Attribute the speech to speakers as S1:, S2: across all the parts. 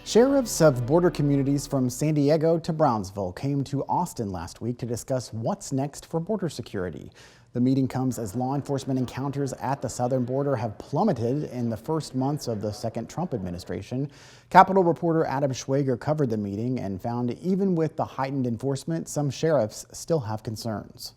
S1: Sheriffs of border communities from San Diego to Brownsville came to Austin last week to discuss what's next for border security. The meeting comes as law enforcement encounters at the southern border have plummeted in the first months of the second Trump administration. Capitol reporter Adam Schwager covered the meeting and found even with the heightened enforcement, some sheriffs still have concerns.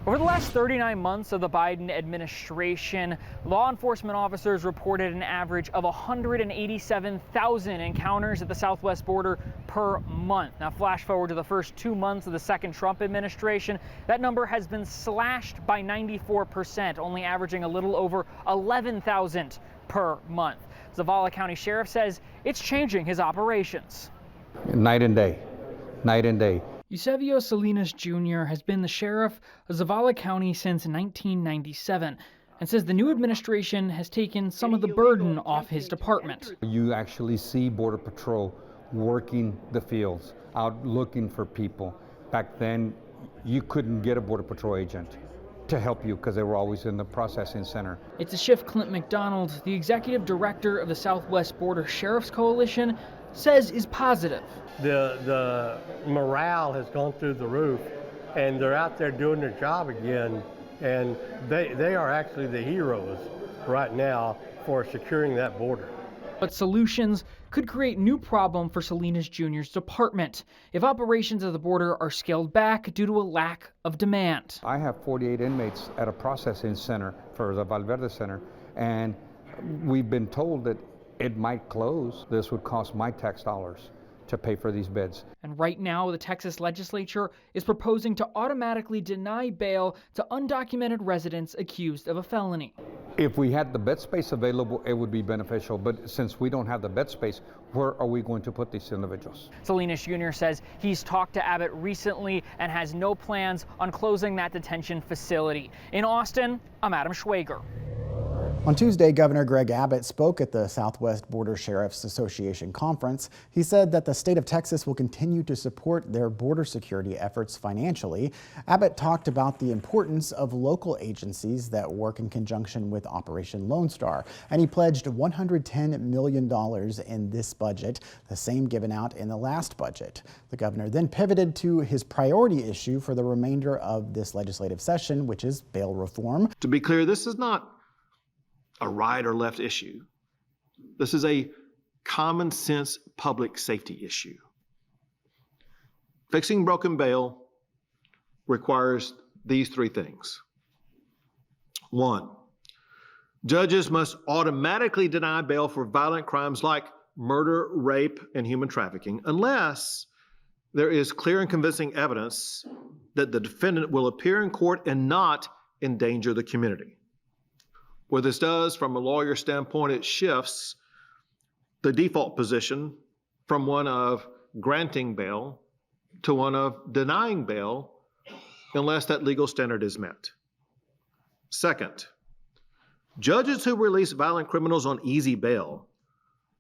S2: Over the last 39 months of the Biden administration, law enforcement officers reported an average of 187,000 encounters at the southwest border per month. Now, flash forward to the first 2 months of the second Trump administration, that number has been slashed by 94%, only averaging a little over 11,000 per month. Zavala County Sheriff says it's changing his operations.
S3: Night and day, night and day.
S2: Eusebio Salinas Jr. has been the sheriff of Zavala County since 1997 and says the new administration has taken some of the burden off his department.
S3: You actually see Border Patrol working the fields, out looking for people. Back then, you couldn't get a Border Patrol agent to help you because they were always in the processing center.
S2: It's a shift Clint McDonald, the executive director of the Southwest Border Sheriff's Coalition, says is positive.
S4: The morale has gone through the roof, and they're out there doing their job again, and they are actually the heroes right now for securing that border.
S2: But solutions could create new problem for Salinas Jr.'s department if operations at the border are scaled back due to a lack of demand.
S3: I have 48 inmates at a processing center for the Valverde Center, and we've been told that it might close. This would cost my tax dollars to pay for these beds.
S2: And right now, the Texas legislature is proposing to automatically deny bail to undocumented residents accused of a felony.
S3: If we had the bed space available, it would be beneficial. But since we don't have the bed space, where are we going to put these individuals?
S2: Salinas Jr. says he's talked to Abbott recently and has no plans on closing that detention facility. In Austin, I'm Adam Schwager.
S1: On Tuesday, Governor Greg Abbott spoke at the Southwest Border Sheriffs Association conference. He said that the state of Texas will continue to support their border security efforts financially. Abbott talked about the importance of local agencies that work in conjunction with Operation Lone Star, and he pledged $110 million in this budget, the same given out in the last budget. The governor then pivoted to his priority issue for the remainder of this legislative session, which is bail reform.
S5: To be clear, this is not a right or left issue. This is a common sense public safety issue. Fixing broken bail requires these three things. One, judges must automatically deny bail for violent crimes like murder, rape, and human trafficking unless there is clear and convincing evidence that the defendant will appear in court and not endanger the community. What this does from a lawyer standpoint, it shifts the default position from one of granting bail to one of denying bail unless that legal standard is met. Second, judges who release violent criminals on easy bail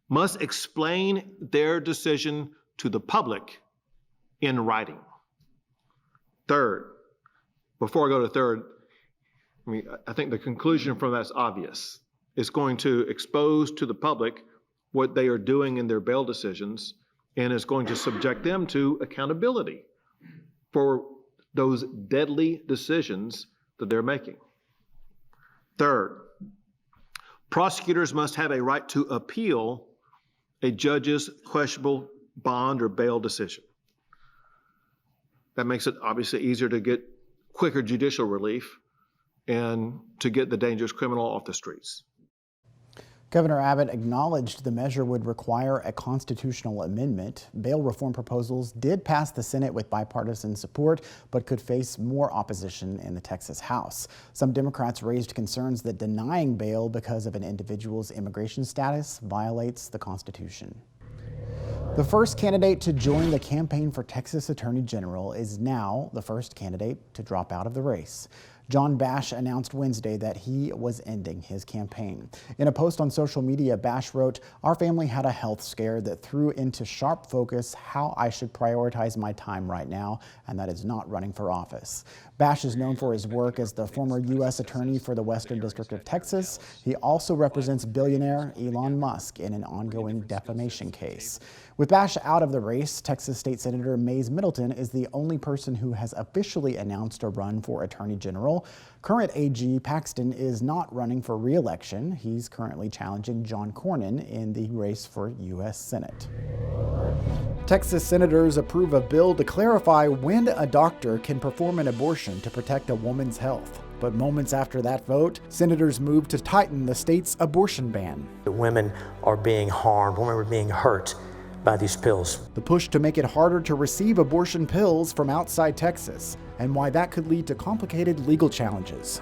S5: must explain their decision to the public in writing. Third, before I go to third, I think the conclusion from that's obvious. It's going to expose to the public what they are doing in their bail decisions, and it's going to subject them to accountability for those deadly decisions that they're making. Third, prosecutors must have a right to appeal a judge's questionable bond or bail decision. That makes it obviously easier to get quicker judicial relief and to get the dangerous criminal off the streets.
S1: Governor Abbott acknowledged the measure would require a constitutional amendment. Bail reform proposals did pass the Senate with bipartisan support, but could face more opposition in the Texas House. Some Democrats raised concerns that denying bail because of an individual's immigration status violates the Constitution. The first candidate to join the campaign for Texas Attorney General is now the first candidate to drop out of the race. John Bash announced Wednesday that he was ending his campaign. In a post on social media, Bash wrote, "Our family had a health scare that threw into sharp focus how I should prioritize my time right now, and that is not running for office." Bash is known for his work as the former U.S. Attorney for the Western District of Texas. He also represents billionaire Elon Musk in an ongoing defamation case. With Bash out of the race, Texas State Senator Mays Middleton is the only person who has officially announced a run for Attorney General. Current AG Paxton is not running for re-election. He's currently challenging John Cornyn in the race for U.S. Senate. Texas senators approve a bill to clarify when a doctor can perform an abortion to protect a woman's health. But moments after that vote, senators moved to tighten the state's abortion ban.
S6: The women are being harmed, women are being hurt by these pills.
S1: The push to make it harder to receive abortion pills from outside Texas, and why that could lead to complicated legal challenges.